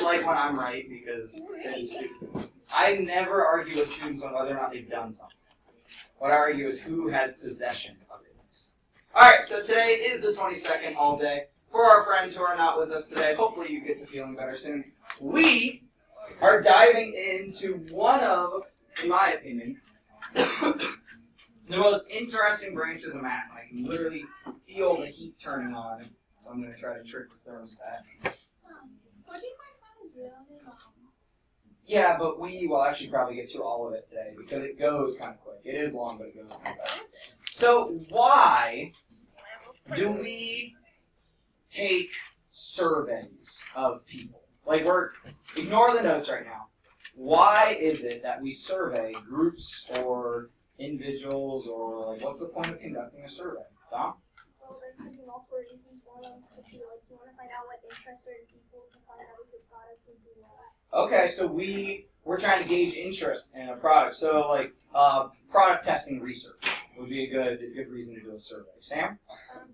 like when I'm right because I never argue with students on whether or not they've done something. What I argue is who has possession of it. Alright, so today is the 22nd all day. For our friends who are not with us today, hopefully you get to feeling better soon. We are diving into one of, in my opinion, the most interesting branches of math. I can literally feel the heat turning on, so I'm going to try to trick the thermostat. 45 is really long. Yeah, but we will actually probably get through all of it today because it goes kind of quick. It is long, but it goes kind of fast. So why do we take surveys of people? Like, ignore the notes right now. Why is it that we survey groups or individuals, or like, what's the point of conducting a survey? Tom? Well, there could be multiple reasons. One of them could be like you want to find out what interests certain people to find out if your product would do well. Okay, so we're trying to gauge interest in a product. So like product testing research would be a good reason to do a survey. Sam?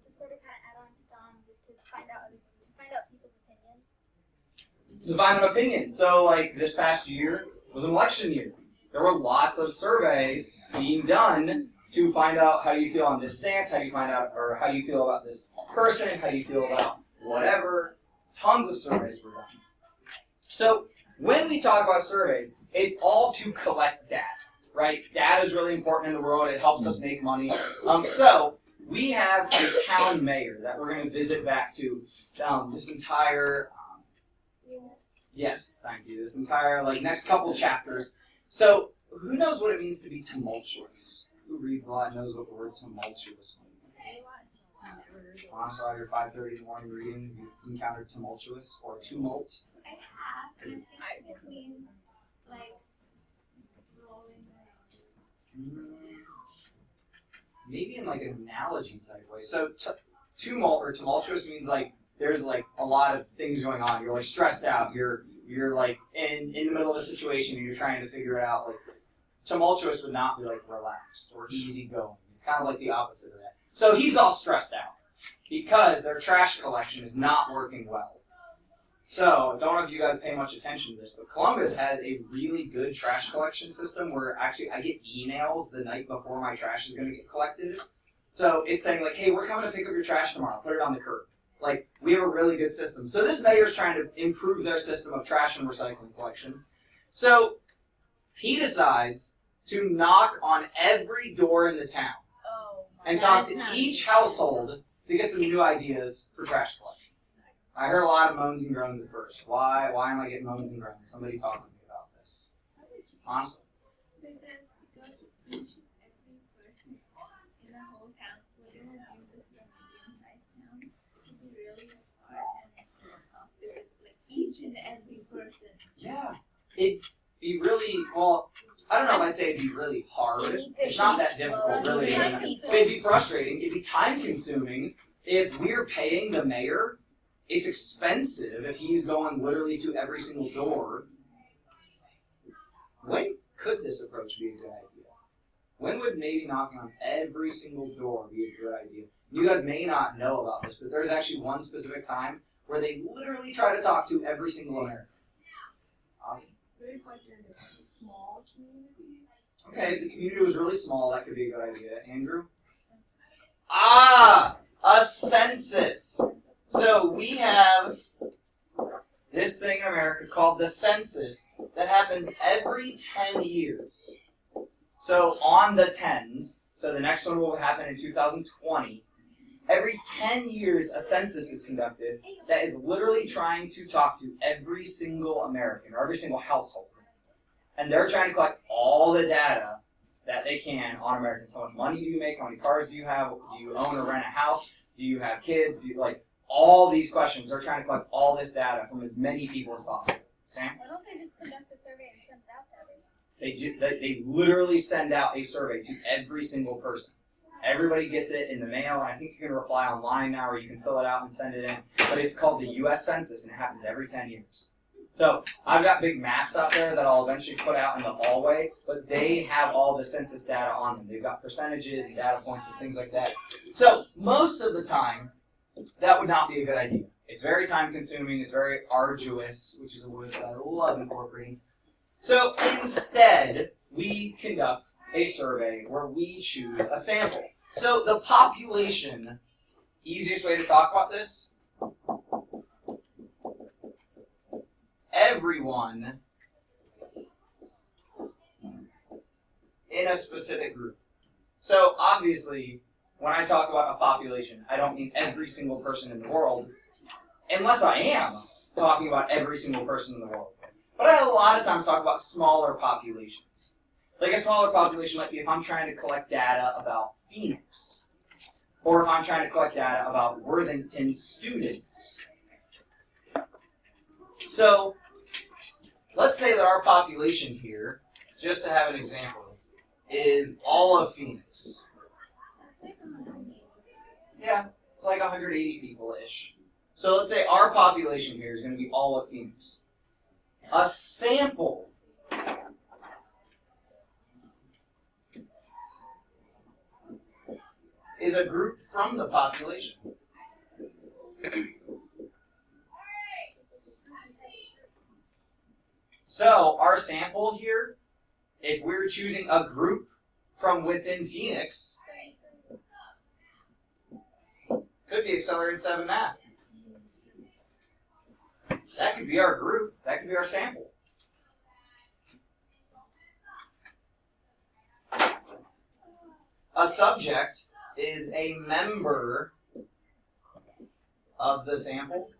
To sort of kind of add on to Dom's, to find out people's opinions. To find an opinion. So like this past year was an election year. There were lots of surveys being done to find out how you feel on this stance, how do you find out, or how do you feel about this person, how do you feel about whatever. Tons of surveys were done. So when we talk about surveys, it's all to collect data, right? Data is really important in the world. It helps us make money. So we have a town mayor that we're going to visit back to this entire, yes, thank you, this entire next couple chapters. So who knows what it means to be tumultuous? Who reads a lot knows what the word tumultuous means? Honestly, your 5:30 in the morning reading, you encountered tumultuous or tumult? I have, and I think it means like rolling around. Maybe in like an analogy type way. So tumult or tumultuous means like there's like a lot of things going on. You're like stressed out. You're like in the middle of a situation and you're trying to figure it out. Like tumultuous would not be like relaxed or easygoing. It's kind of like the opposite of that. So he's all stressed out because their trash collection is not working well. So I don't know if you guys pay much attention to this, but Columbus has a really good trash collection system where actually I get emails the night before my trash is going to get collected. So it's saying like, hey, we're coming to pick up your trash tomorrow. Put it on the curb. Like, we have a really good system. So this mayor's trying to improve their system of trash and recycling collection. So he decides to knock on every door in the town and talk to each household to get some new ideas for trash collection. I heard a lot of moans and groans at first. Why am I getting moans and groans? Somebody talk to me about this. Honestly. Because to go to each and every person in the whole town, we're going to assume this is a medium-sized town, it would be really hard and tough with like each and every person. Yeah. It'd be really, well, I don't know if I'd say it'd be really hard. It's not that difficult, really. It'd be frustrating. It'd be time-consuming. If we're paying the mayor, it's expensive if he's going literally to every single door. When could this approach be a good idea? When would maybe knocking on every single door be a good idea? You guys may not know about this, but there's actually one specific time where they literally try to talk to every single American. Awesome. Maybe if like you're in a small community. Okay, if the community was really small, that could be a good idea. Andrew? Ah! A census! So we have this thing in America called the census that happens every 10 years. So on the 10s, so the next one will happen in 2020, every 10 years a census is conducted that is literally trying to talk to every single American or every single household. And they're trying to collect all the data that they can on Americans. How much money do you make? How many cars do you have? Do you own or rent a house? Do you have kids? Do you, all these questions. They're trying to collect all this data from as many people as possible. Sam? Why don't they just conduct a survey and send it out to everyone? They do. They literally send out a survey to every single person. Everybody gets it in the mail, and I think you can reply online now, or you can fill it out and send it in. But it's called the U.S. Census, and it happens every 10 years. So I've got big maps out there that I'll eventually put out in the hallway, but they have all the census data on them. They've got percentages and data points and things like that. So most of the time, that would not be a good idea. It's very time consuming, it's very arduous, which is a word that I love incorporating. So instead, we conduct a survey where we choose a sample. So the population, easiest way to talk about this, everyone in a specific group. So obviously, when I talk about a population, I don't mean every single person in the world, unless I am talking about every single person in the world. But I a lot of times talk about smaller populations. Like a smaller population might be if I'm trying to collect data about Phoenix, or if I'm trying to collect data about Worthington students. So, let's say that our population here, just to have an example, is all of Phoenix. Yeah, it's like 180 people-ish. So let's say our population here is going to be all of Phoenix. A sample is a group from the population. So our sample here, if we're choosing a group from within Phoenix, could be Accelerated 7 Math. That could be our group. That could be our sample. A subject is a member of the sample.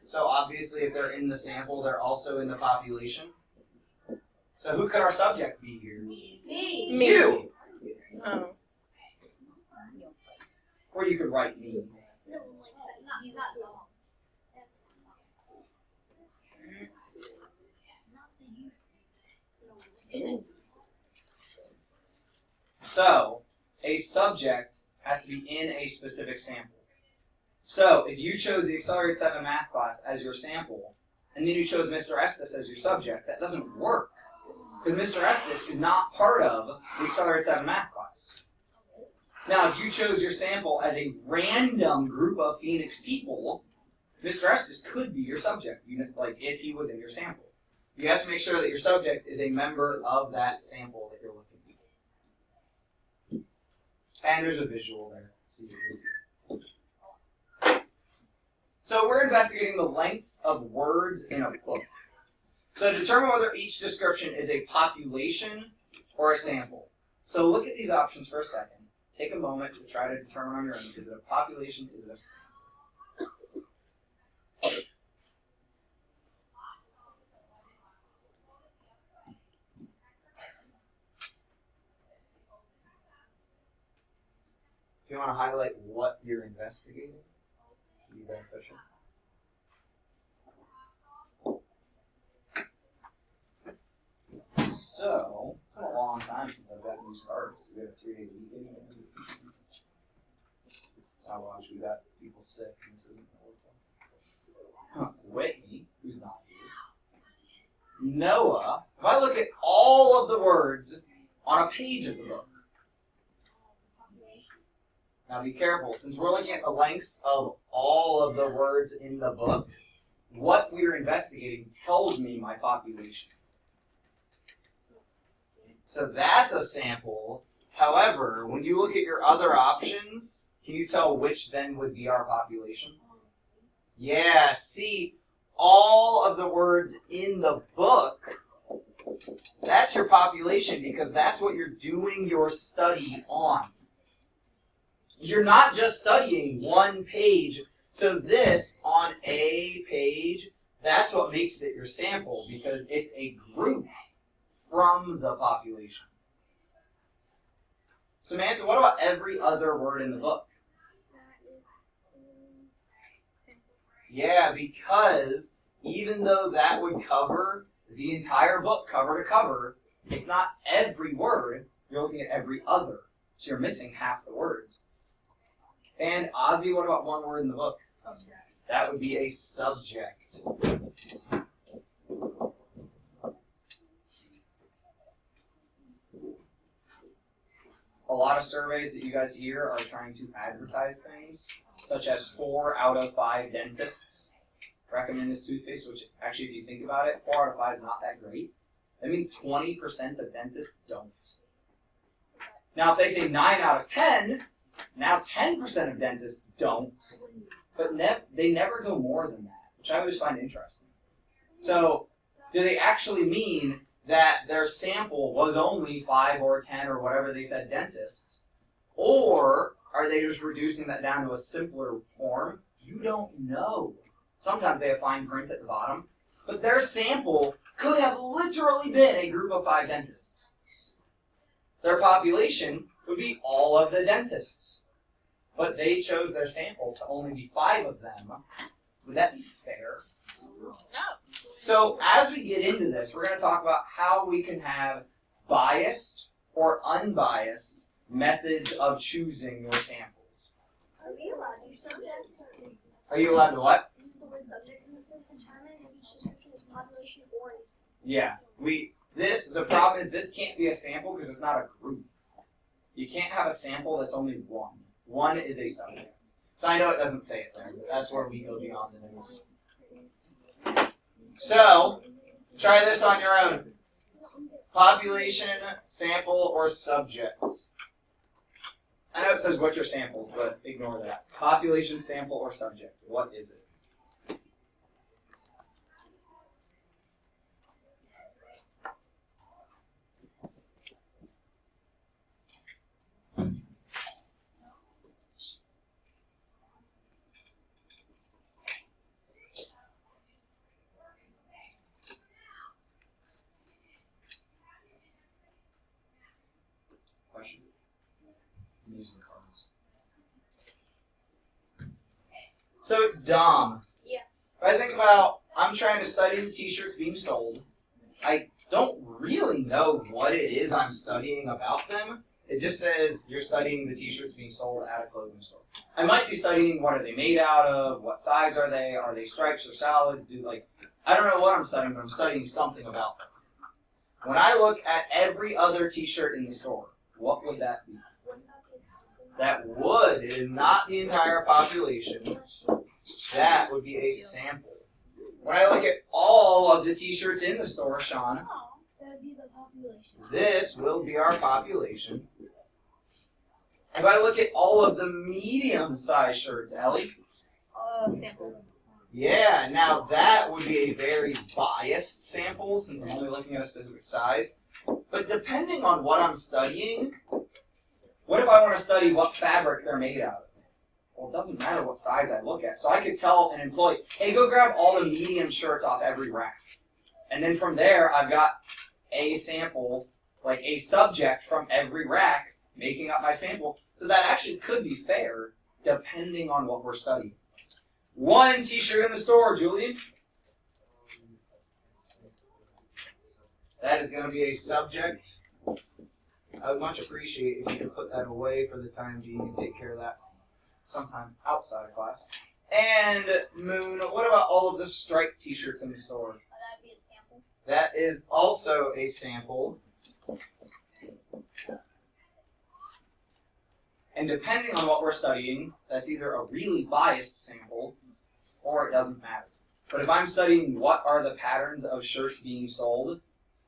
So obviously if they're in the sample, they're also in the population. So who could our subject be here? Me. You! Oh. Or you could write me. Not long. So, a subject has to be in a specific sample. So, if you chose the Accelerated 7 Math class as your sample, and then you chose Mr. Estes as your subject, that doesn't work. Because Mr. Estes is not part of the Accelerated 7 Math class. Now, if you chose your sample as a random group of Phoenix people, Mr. Estes could be your subject, like if he was in your sample. You have to make sure that your subject is a member of that sample that you're looking at. And there's a visual there, so you can see. So we're investigating the lengths of words in a book. So to determine whether each description is a population or a sample. So look at these options for a second. Take a moment to try to determine on your own, is it a population, is it a sample? If you want to highlight what you're investigating, it would be beneficial. So, it's been a long time since I've gotten these cards. We had a 3-day weekend. I watch, we got people sick, and this isn't going to work. Whitney, who's not here. Noah. If I look at all of the words on a page of the book, now be careful, since we're looking at the lengths of all of the words in the book, what we're investigating tells me my population. So that's a sample. However, when you look at your other options, can you tell which then would be our population? Yeah, see, all of the words in the book, that's your population because that's what you're doing your study on. You're not just studying one page. So this, on a page, that's what makes it your sample because it's a group from the population. Samantha, what about every other word in the book? Yeah, because even though that would cover the entire book cover to cover, it's not every word. You're looking at every other. So you're missing half the words. And Ozzy, what about one word in the book? Subject. That would be a subject. A lot of surveys that you guys hear are trying to advertise things. such as 4 out of 5 dentists recommend this toothpaste, which actually, if you think about it, 4 out of 5 is not that great. That means 20% of dentists don't. Now, if they say 9 out of 10, now 10% of dentists don't, but they never go more than that, which I always find interesting. So, do they actually mean that their sample was only 5 or 10 or whatever they said dentists? Or are they just reducing that down to a simpler form? You don't know. Sometimes they have fine print at the bottom, but their sample could have literally been a group of 5 dentists. Their population would be all of the dentists, but they chose their sample to only be 5 of them. Would that be fair? No. So as we get into this, we're going to talk about how we can have biased or unbiased methods of choosing your samples. Are we allowed to use subjects? Are you allowed to what? Use the word subject in the sense determine if each description is population or is. Yeah. The problem is this can't be a sample because it's not a group. You can't have a sample that's only one. One is a subject. So I know it doesn't say it there, but that's where we go beyond the notes. So, try this on your own. Population, sample, or subject. I know it says what's your samples, but ignore that. Population, sample, or subject. What is it? Question? I'm using cards. So, Dom. Yeah. If I think about, I'm trying to study the t-shirts being sold. I don't really know what it is I'm studying about them. It just says you're studying the t-shirts being sold at a clothing store. I might be studying what are they made out of, what size are they stripes or solids, I don't know what I'm studying, but I'm studying something about them. When I look at every other t-shirt in the store, what would that be? That would. It is not the entire population. That would be a sample. When I look at all of the t-shirts in the store, Sean, That would be the population. this will be our population. If I look at all of the medium-sized shirts, Ellie, Sample. yeah, now that would be a very biased sample since I'm only looking at a specific size. But depending on what I'm studying, what if I want to study what fabric they're made out of? Well, it doesn't matter what size I look at. So I could tell an employee, hey, go grab all the medium shirts off every rack. And then from there, I've got a sample, like a subject from every rack, making up my sample. So that actually could be fair, depending on what we're studying. One t-shirt in the store, Julian. That is going to be a subject. I would much appreciate if you could put that away for the time being and take care of that sometime outside of class. And Moon, what about all of the striped t-shirts in the store? That'd be a sample. That is also a sample. And depending on what we're studying, that's either a really biased sample or it doesn't matter. But if I'm studying what are the patterns of shirts being sold,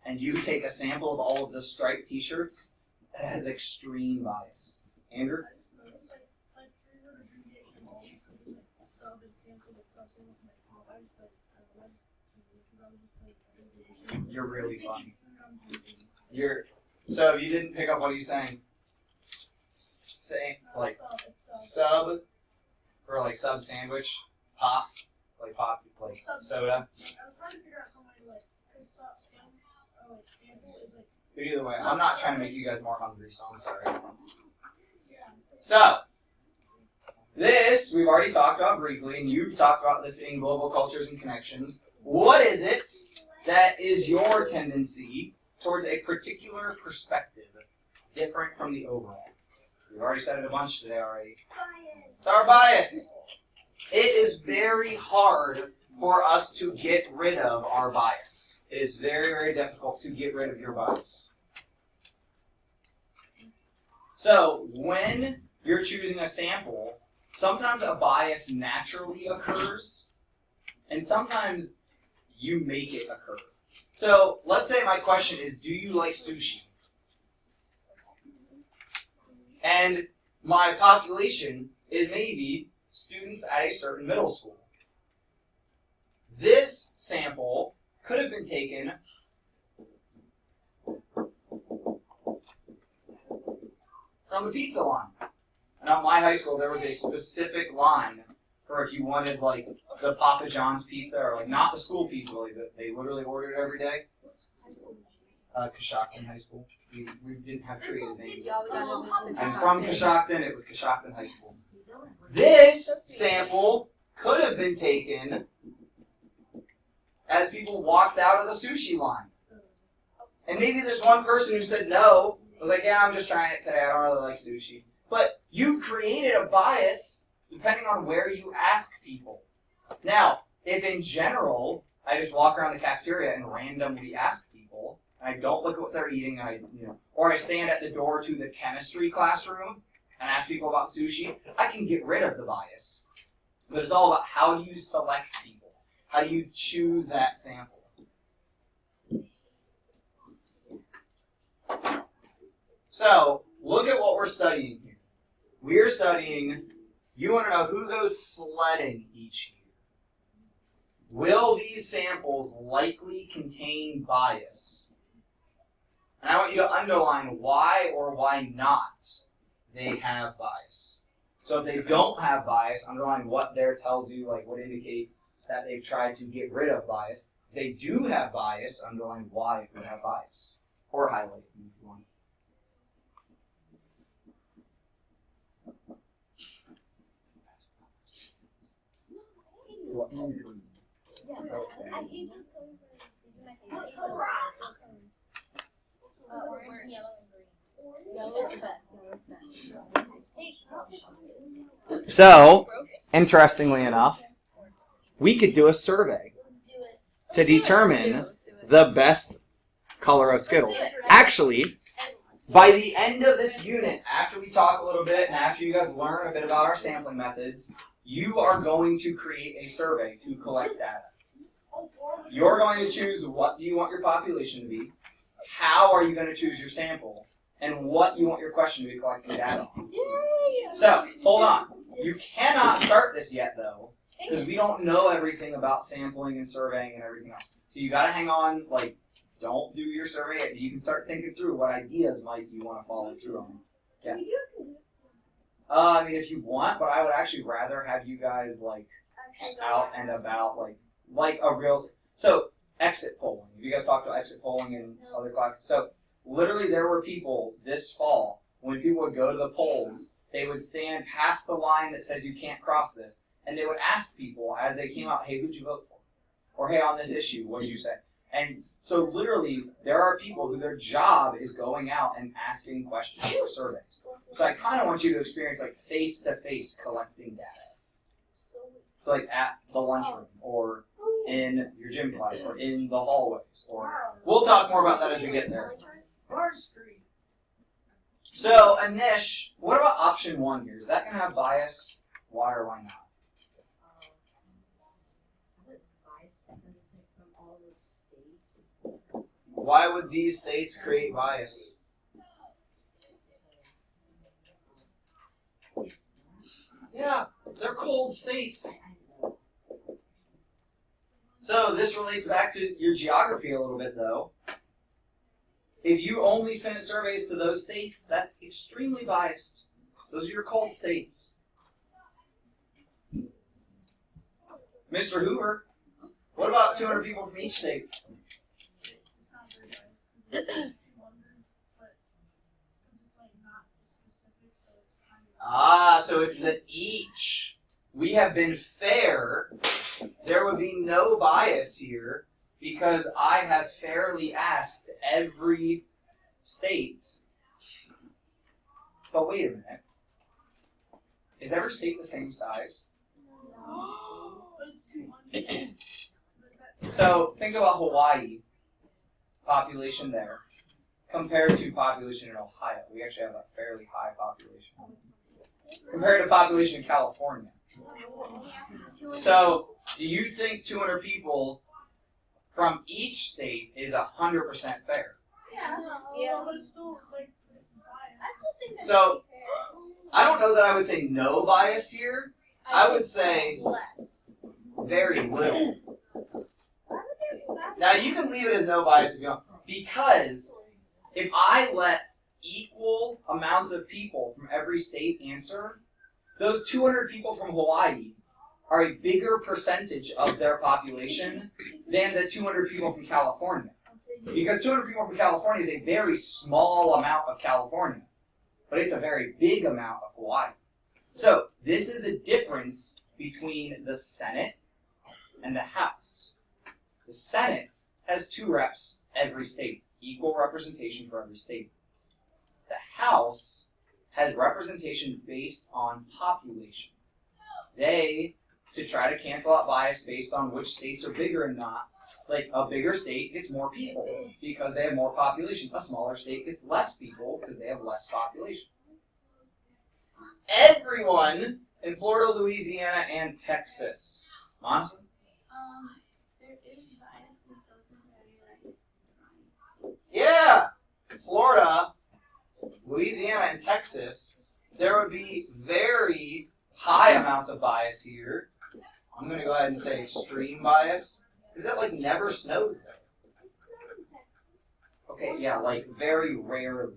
and you take a sample of all of the striped t-shirts, that has extreme bias. Andrew? You're really funny. So you didn't pick up what he's saying. Sub, or like sub sandwich, pop, like soda. I was trying to figure out something like sample is like. But either way, I'm not trying to make you guys more hungry, so I'm sorry. So, this we've already talked about briefly, and you've talked about this in Global Cultures and Connections. What is it that is your tendency towards a particular perspective different from the overall? We've already said it a bunch today already. It's our bias. It is very hard for us to get rid of our bias. It is very, very difficult to get rid of your bias. So, when you're choosing a sample, sometimes a bias naturally occurs, and sometimes you make it occur. So let's say my question is, do you like sushi? And my population is maybe students at a certain middle school. This sample could have been taken from the pizza line. And at my high school, there was a specific line for if you wanted like the Papa John's pizza, or like not the school pizza, like they literally ordered it every day. Coshocton High School. We didn't have creative names. I'm from Coshocton. It was Coshocton High School. This sample could have been taken as people walked out of the sushi line. And maybe this one person who said no was like, yeah, I'm just trying it today. I don't really like sushi. But you created a bias depending on where you ask people. Now, if in general, I just walk around the cafeteria and randomly ask people, and I don't look at what they're eating, or I stand at the door to the chemistry classroom and ask people about sushi, I can get rid of the bias. But it's all about how do you select people? How do you choose that sample? So, look at what we're studying here. We're studying, you want to know who goes sledding each year. Will these samples likely contain bias? And I want you to underline why or why not they have bias. So if they don't have bias, underline what there tells you, like would indicate that they've tried to get rid of bias. If they do have bias, underline why it would have bias. Or highlight it if you want. I hate this color. These are my favorite. Orange, yellow, and green. Yellow is the best. So, interestingly enough, we could do a survey Let's do it. to determine the best color of Skittles. Actually, by the end of this unit, after we talk a little bit and after you guys learn a bit about our sampling methods, you are going to create a survey to collect data. You're going to choose what do you want your population to be, how are you going to choose your sample, and what you want your question to be collecting data on. So, hold on. You cannot start this yet, though, because we don't know everything about sampling and surveying and everything else. So you got to hang on, like, don't do your survey yet. You can start thinking through what ideas might you want to follow through on. Yeah. I mean, if you want, but I would actually rather have you guys, like, out and about, like a real... So, exit polling. Have you guys talked about exit polling in other classes? So, literally there were people this fall, when people would go to the polls, they would stand past the line that says you can't cross this, and they would ask people as they came out, hey, who'd you vote for? Or, hey, on this issue, what did you say? And so literally, there are people who their job is going out and asking questions for surveys. So I kind of want you to experience like face-to-face collecting data. So like at the lunchroom, or in your gym class, or in the hallways, or we'll talk more about that as we get there. So Anish, what about option 1 here? Is that going to have bias? Why or why not? Why would these states create bias? Yeah, they're cold states. So this relates back to your geography a little bit, though. If you only send surveys to those states, that's extremely biased. Those are your cold states. Mr. Hoover, what about 200 people from each state? So it's that each. We have been fair. There would be no bias here because I have fairly asked every state. But wait a minute. Is every state the same size? So think about Hawaii. Population there compared to population in Ohio. We actually have a fairly high population. compared to the population in California. So, do you think 200 people from each state is 100% fair? Yeah, but it's still like biased. So, I don't know that I would say no bias here. I would say less. very little. Why would there be bias? Now, you can leave it as no bias if you want, because if I let equal amounts of people from every state answer, those 200 people from Hawaii are a bigger percentage of their population than the 200 people from California. Because 200 people from California is a very small amount of California, but it's a very big amount of Hawaii. So this is the difference between the Senate and the House. The Senate has 2 reps every state, equal representation for every state. The House has representation based on population. They, to try to cancel out bias based on which states are bigger and not, like a bigger state gets more people because they have more population. A smaller state gets less people because they have less population. Everyone in Florida, Louisiana, and Texas. Honestly? There is bias because those are very like dry states. Yeah! Florida, Louisiana, and Texas, there would be very high amounts of bias here. I'm going to go ahead and say extreme bias, because it like never snows there. It's not in Texas. Okay, yeah, like very rarely.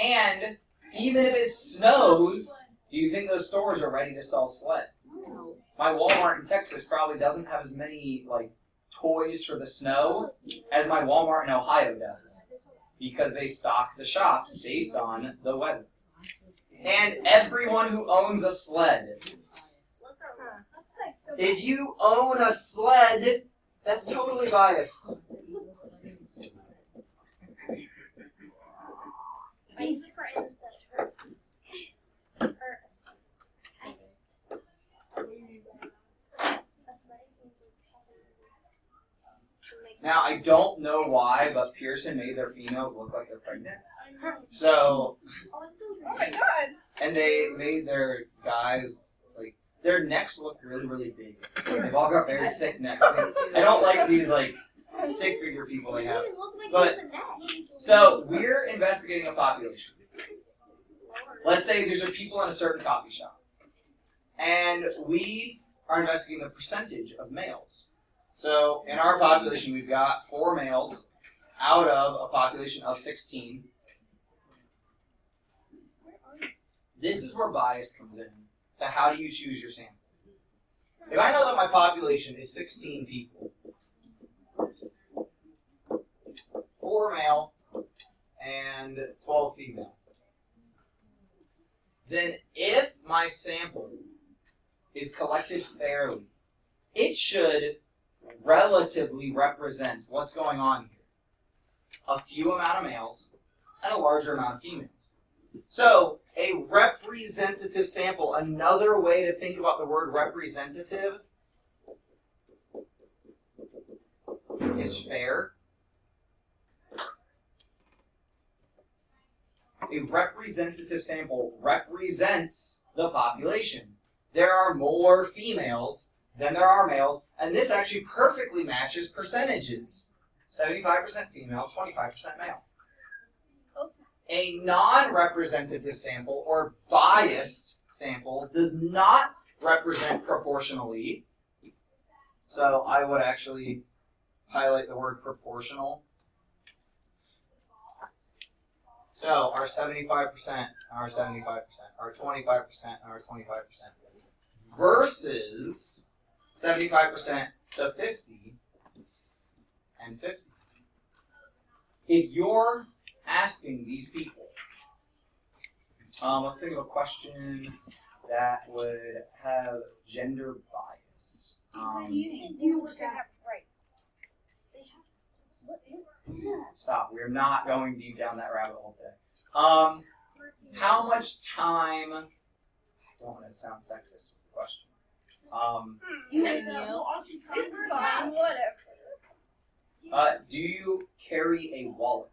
And even if it snows, do you think those stores are ready to sell sleds? No. My Walmart in Texas probably doesn't have as many like toys for the snow as my Walmart in Ohio does, because they stock the shops based on the weather. And everyone who owns a sled. That's like so. If you own a sled, that's totally biased. I use it for anesthetic purposes. Or aesthetic means it has a- Now, I don't know why, but Pearson made their females look like they're pregnant. So, Oh, I thought it Oh was my god! and they made their guys, like, their necks look really, really big. They've all got very thick necks. I don't like these, like, stick figure people they It doesn't have. even look like But- there's a neck. So, we're investigating a population. Let's say there's a people in a certain coffee shop. And we are investigating the percentage of males. So, in our population, we've got 4 males out of a population of 16. This is where bias comes in, to how do you choose your sample. If I know that my population is 16 people, 4 male and 12 female, then if my sample is collected fairly, it should relatively represent what's going on here. A few amount of males and a larger amount of females. So, a representative sample, another way to think about the word representative is fair. A representative sample represents the population. There are more females than there are males, and this actually perfectly matches percentages. 75% female, 25% male. A non-representative sample or biased sample does not represent proportionally. So I would actually highlight the word proportional. So our 75%, our 75%, our 25%, and our 25% versus 75% to 50 and 50. If you're asking these people, let's think of a question that would have gender bias. Do you think You should should have rights. They have. Yeah. Stop. We're not going deep down that rabbit hole today. How much time? I don't want to sound sexist with the question. You and and you. It's fine, whatever. Do you carry a wallet?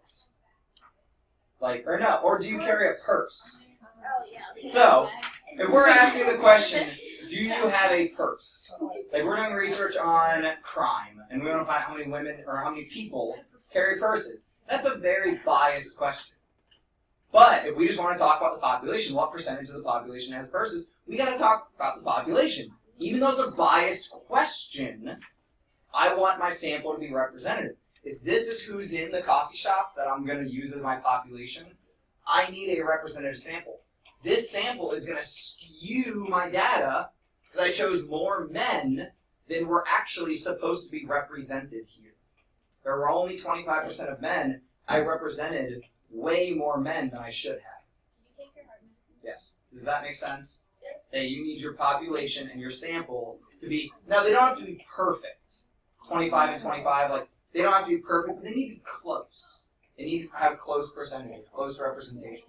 Like, or no, or do you carry a purse? Oh yeah. So, if we're asking the question, do you have a purse? Like we're doing research on crime, and we want to find out how many women or how many people carry purses. That's a very biased question. But if we just want to talk about the population, what percentage of the population has purses, we got to talk about the population. Even though it's a biased question, I want my sample to be representative. If this is who's in the coffee shop that I'm going to use as my population, I need a representative sample. This sample is going to skew my data because I chose more men than were actually supposed to be represented here. There were only 25% of men. I represented way more men than I should have. Did you take your heart medicine? Yes. Does that make sense? Yes. That you need your population and your sample to be, now they don't have to be perfect. 25 and 25, like, they don't have to be perfect, but they need to be close. They need to have close percentage, close representation.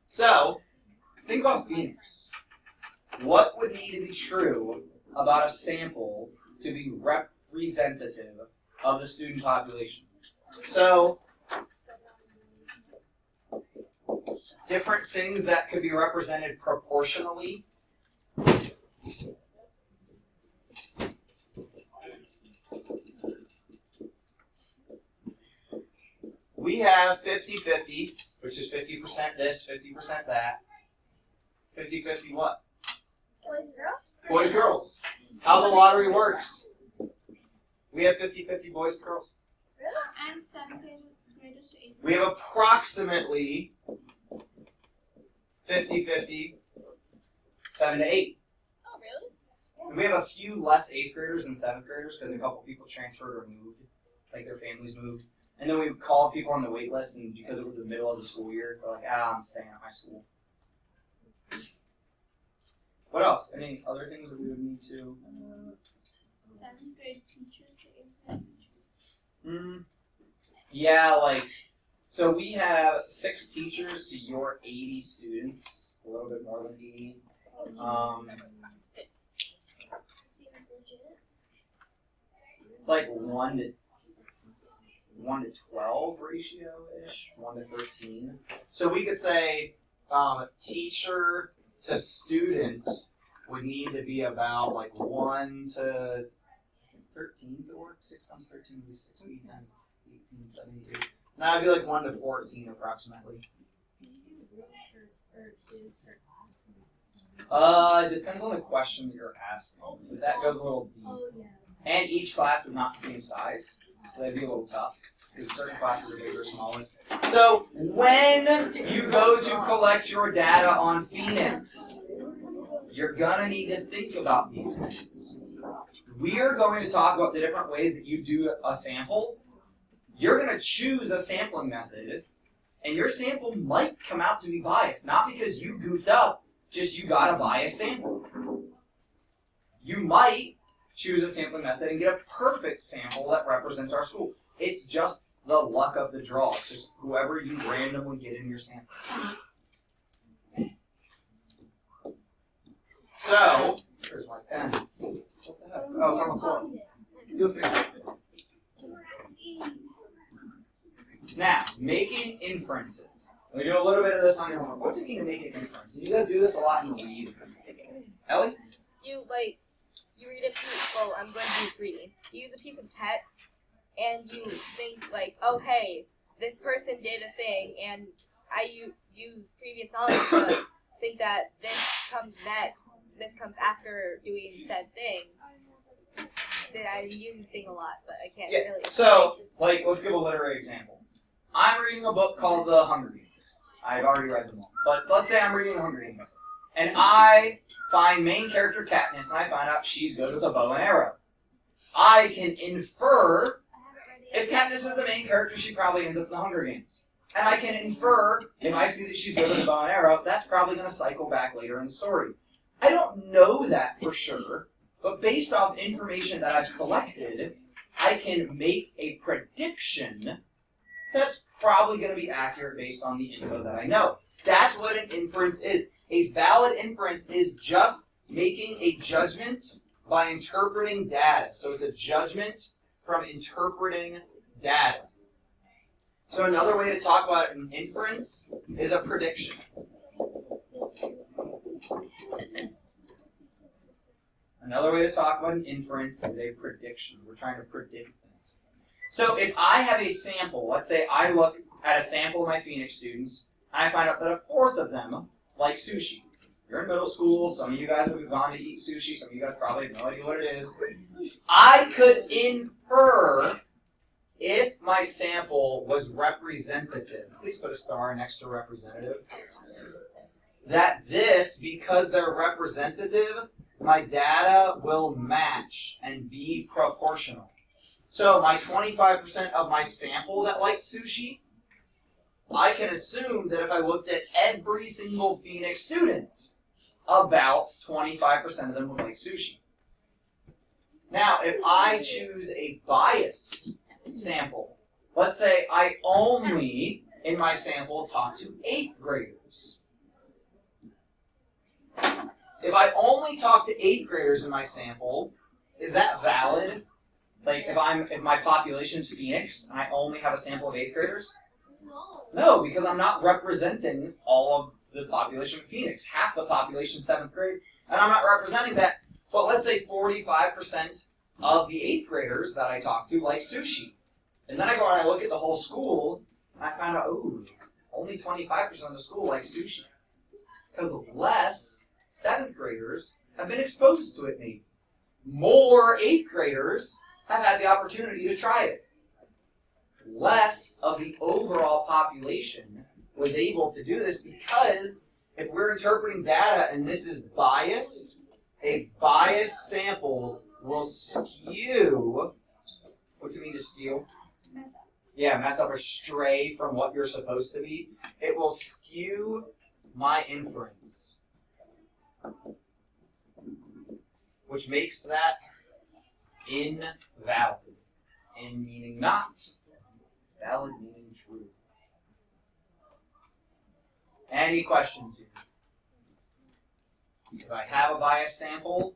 So, think about Phoenix. What would need to be true about a sample to be representative of the student population? So, different things that could be represented proportionally. We have 50-50, which is 50% this, 50% that. 50-50 what? Boys, girls? Boys, girls. How the lottery works. We have 50-50 boys and girls. And 7th graders to 8th. We have approximately 50-50, 7 to 8. Oh, really? And we have a few less 8th graders and 7th graders because a couple people transferred or moved, like their families moved. And then we called people on the wait list, and because it was the middle of the school year, they're like, I'm staying at my school. What else? Any other things that we would need to? 7th grade teachers to 8th grade teachers. Yeah, like, so we have 6 teachers to your 80 students, a little bit more than 80. Seems legit. It's like 1 to 12 ratio-ish, 1 to 13. So we could say teacher to student would need to be about like 1 to 13 to work. 6 times 13 would be 60 times 18, 78. Now it'd be like 1 to 14 approximately. It depends on the question that you're asking. So that goes a little deep. And each class is not the same size, so that'd be a little tough, because certain classes are bigger or smaller. So, when you go to collect your data on Phoenix, you're gonna need to think about these things. We are going to talk about the different ways that you do a sample. You're gonna choose a sampling method, and your sample might come out to be biased, not because you goofed up, just you got a biased sample. You might choose a sampling method and get a perfect sample that represents our school. It's just the luck of the draw. It's just whoever you randomly get in your sample. So, here's my pen. What the heck? Oh, it's on the floor. Go figure. Now, making inferences. We do a little bit of this on your homework. What's it mean to make an inference? You guys do this a lot in the weed. Ellie? You read a piece, well, I'm going to use reading. You use a piece of text, and you think, like, oh, hey, this person did a thing, and I use previous knowledge to think that this comes next, this comes after doing said thing. That I use the thing a lot, but I can't really. So, like, let's give a literary example. I'm reading a book called The Hunger Games. I've already read them all. But let's say I'm reading The Hunger Games. And I find main character Katniss, and I find out she's good with a bow and arrow. I can infer, if Katniss is the main character, she probably ends up in The Hunger Games. And I can infer, if I see that she's good with a bow and arrow, that's probably going to cycle back later in the story. I don't know that for sure, but based off information that I've collected, I can make a prediction that's probably going to be accurate based on the info that I know. That's what an inference is. A valid inference is just making a judgment by interpreting data. So it's a judgment from interpreting data. So another way to talk about an inference is a prediction. Another way to talk about an inference is a prediction. We're trying to predict things. So if I have a sample, let's say I look at a sample of my Phoenix students, and I find out that a fourth of them like sushi. You're in middle school, some of you guys have gone to eat sushi, some of you guys probably have no idea what it is. I could infer if my sample was representative. Please put a star next to representative. That this, because they're representative, my data will match and be proportional. So my 25% of my sample that liked sushi, I can assume that if I looked at every single Phoenix student, about 25% of them would like sushi. Now, if I choose a biased sample, let's say I only, in my sample, talk to 8th graders. If I only talk to 8th graders in my sample, is that valid? Like, if my population's Phoenix and I only have a sample of 8th graders? No, because I'm not representing all of the population of Phoenix. Half the population 7th grade, and I'm not representing that. But let's say 45% of the 8th graders that I talk to like sushi. And then I go and I look at the whole school, and I find out, ooh, only 25% of the school likes sushi. Because less 7th graders have been exposed to it maybe. More 8th graders have had the opportunity to try it. Less of the overall population was able to do this because if we're interpreting data and this is biased, a biased sample will skew, what's it mean to skew? Mess up. Yeah, mess up or stray from what you're supposed to be. It will skew my inference, which makes that invalid. In meaning not, valid meaning true. Any questions here? If I have a biased sample,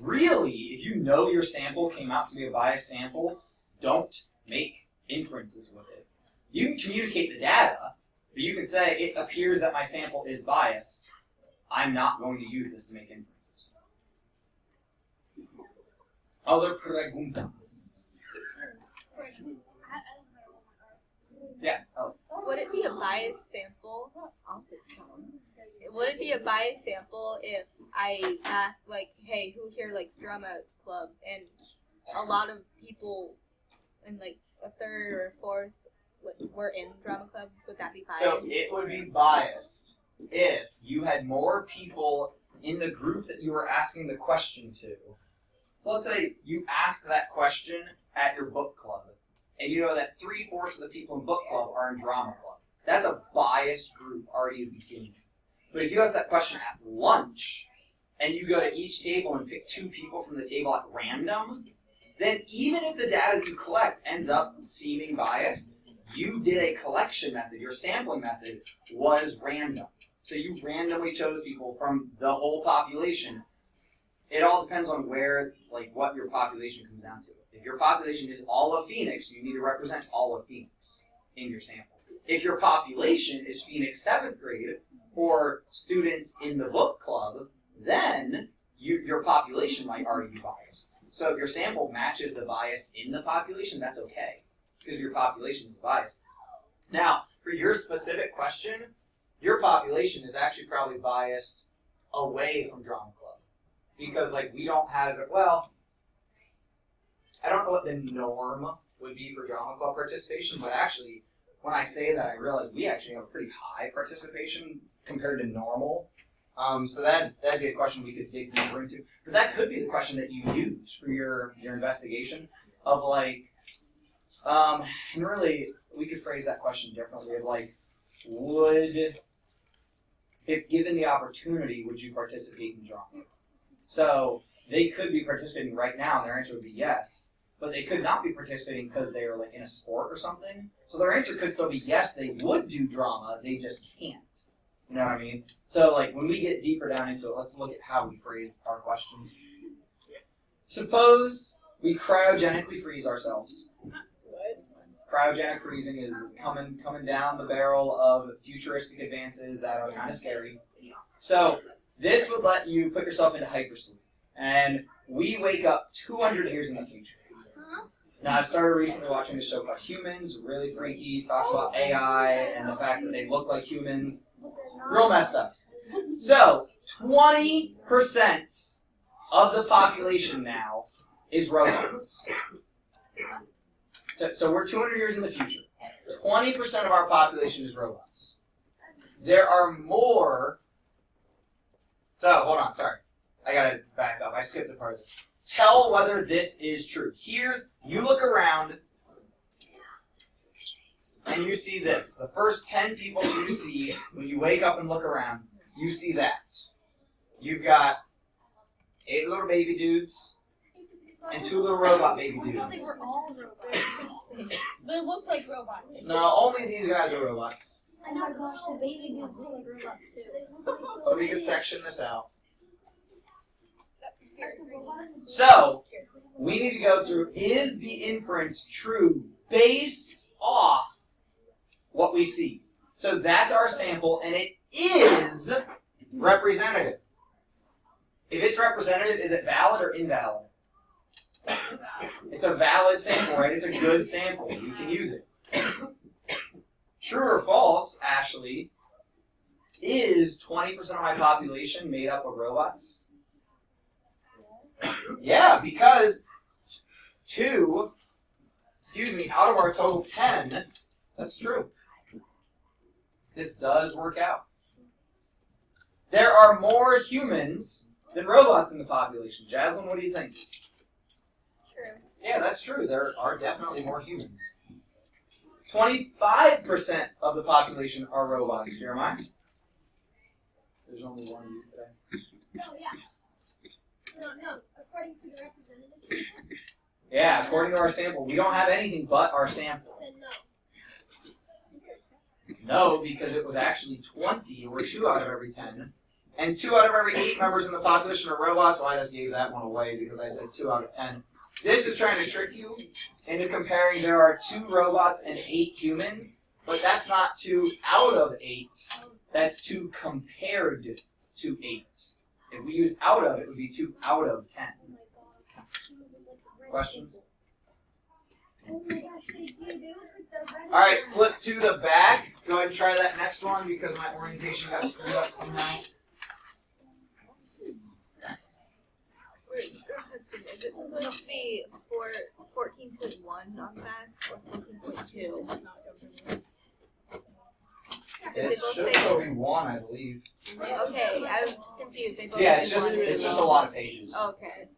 really, if you know your sample came out to be a biased sample, don't make inferences with it. You can communicate the data, but you can say, it appears that my sample is biased. I'm not going to use this to make inferences. Other preguntas? Yeah. Oh. Would it be a biased sample? Would it be a biased sample if I asked, like, hey, who here likes drama club? And a lot of people in, like, a third or fourth were in drama club? Would that be biased? So it would be biased if you had more people in the group that you were asking the question to. So let's say you asked that question at your book club, and you know that 3/4 of the people in book club are in drama club. That's a biased group already to begin with. But if you ask that question at lunch, and you go to each table and pick 2 people from the table at random, then even if the data you collect ends up seeming biased, you did a collection method. Your sampling method was random. So you randomly chose people from the whole population. It all depends on where, like, what your population comes down to. If your population is all of Phoenix, you need to represent all of Phoenix in your sample. If your population is Phoenix 7th grade or students in the book club, then your population might already be biased. So if your sample matches the bias in the population, that's okay, because your population is biased. Now, for your specific question, your population is actually probably biased away from drama club. Because, like, we don't have it, well, I don't know what the norm would be for drama club participation, but actually, when I say that, I realize we actually have a pretty high participation compared to normal. So that'd be a question we could dig deeper into. But that could be the question that you use for your investigation of, like, and really, we could phrase that question differently of, like, if given the opportunity, would you participate in drama? So they could be participating right now, and their answer would be yes. But they could not be participating because they are, like, in a sport or something. So their answer could still be yes, they would do drama, they just can't. You know what I mean? So, like, when we get deeper down into it, let's look at how we phrase our questions. Suppose we cryogenically freeze ourselves. cryogenic freezing is coming down the barrel of futuristic advances that are kind of scary. So this would let you put yourself into hypersleep, and we wake up 200 years in the future. Now, I started recently watching this show called Humans, really freaky, talks about AI and the fact that they look like humans. Real messed up. So, 20% of the population now is robots. So we're 200 years in the future. 20% of our population is robots. There are more... So, hold on, sorry. I gotta back up. I skipped a part of this. Tell whether this is true. You look around and you see this. The first 10 people you see when you wake up and look around, you see that. You've got 8 little baby dudes and 2 little robot baby I thought they dudes. were all robots. They look like robots. No, only these guys are robots. I know, gosh, the baby dudes look like robots too. So we can section this out. That's scary. So, we need to go through, is the inference true based off what we see? So that's our sample, and it is representative. If it's representative, is it valid or invalid? It's a valid sample, right? It's a good sample. You can use it. True or false, Ashley, is 20% of my population made up of robots? Yeah, because out of our total 10, that's true. This does work out. There are more humans than robots in the population. Jaslyn, what do you think? True. Yeah, that's true. There are definitely more humans. 25% of the population are robots. Jeremiah? There's only one of you today. Oh, yeah. No, according to the representatives, Yeah, according to our sample. We don't have anything but our sample. then no. No, because it was actually 20, or 2 out of every 10. And 2 out of every 8 members in the population are robots. Well, I just gave that one away because I said 2 out of 10. This is trying to trick you into comparing there are 2 robots and 8 humans, but that's not 2 out of 8. That's 2 compared to 8. If we use out of, it would be 2 out of 10. Questions? Oh my gosh, they do. They look like the red. Alright, flip to the back. Go ahead and try that next one because my orientation got screwed up somehow. Is it supposed to be 14.1 on the back or 14.2? It should still be 1, I believe. Okay, I was confused. They both Yeah, say it's 1. just a lot of pages. Okay.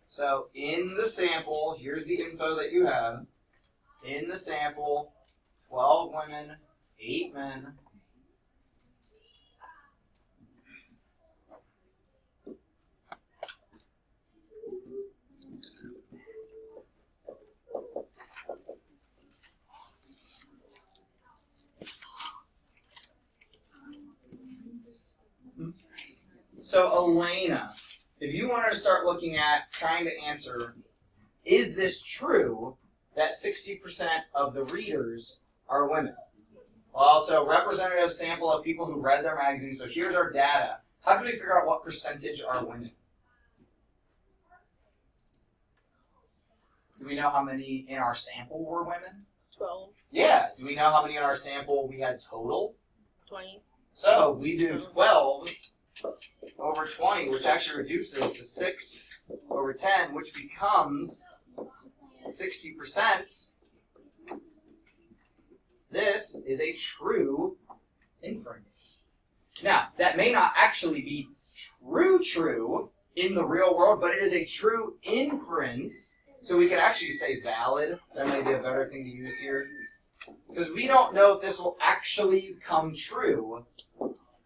So in the sample, here's the info that you have. In the sample, 12 women, 8 men. So Elena, if you wanted to start looking at trying to answer, is this true that 60% of the readers are women? Well, also representative sample of people who read their magazine. So here's our data. How can we figure out what percentage are women? Do we know how many in our sample were women? 12, Yeah. Do we know how many in our sample we had total? 20. So we do 12 over 20, which actually reduces to 6 over 10, which becomes 60%. This is a true inference. Now, that may not actually be true in the real world, but it is a true inference. So we could actually say valid. That might be a better thing to use here. Because we don't know if this will actually come true,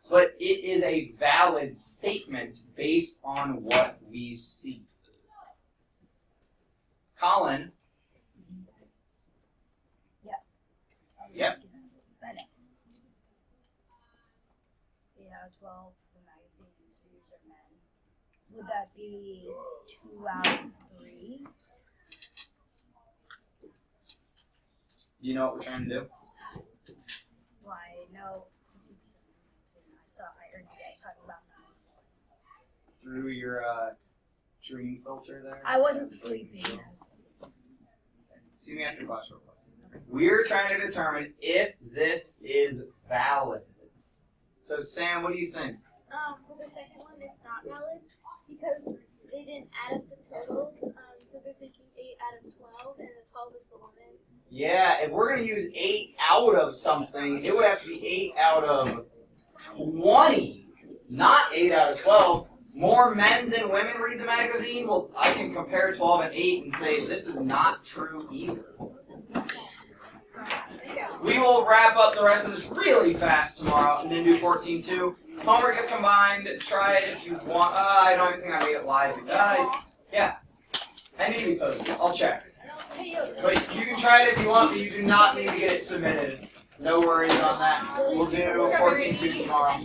but it is a valid statement based on what we see. Colin? Yep. Yeah, 12, the magazine's readers are men, would that be 2 out of 3? Do you know what we're trying to do? Why, no, 60%. I heard you guys talking about that. Through your dream filter there? I wasn't sleeping. See me after class real quick. We're trying to determine if this is valid. So Sam, what do you think? For the second one, it's not valid because they didn't add up the totals. So they're thinking 8 out of 12, and the 12 is the woman. Yeah, if we're gonna use 8 out of something, it would have to be 8 out of 20, not 8 out of 12. More men than women read the magazine? Well, I can compare 12 and 8 and say this is not true either. We will wrap up the rest of this really fast tomorrow and then do 14-2. Homework is combined. Try it if you want. I don't even think I made it live. Yeah. I need to be posted. I'll check. But you can try it if you want, but you do not need to get it submitted. No worries on that. We'll do 14-2 tomorrow.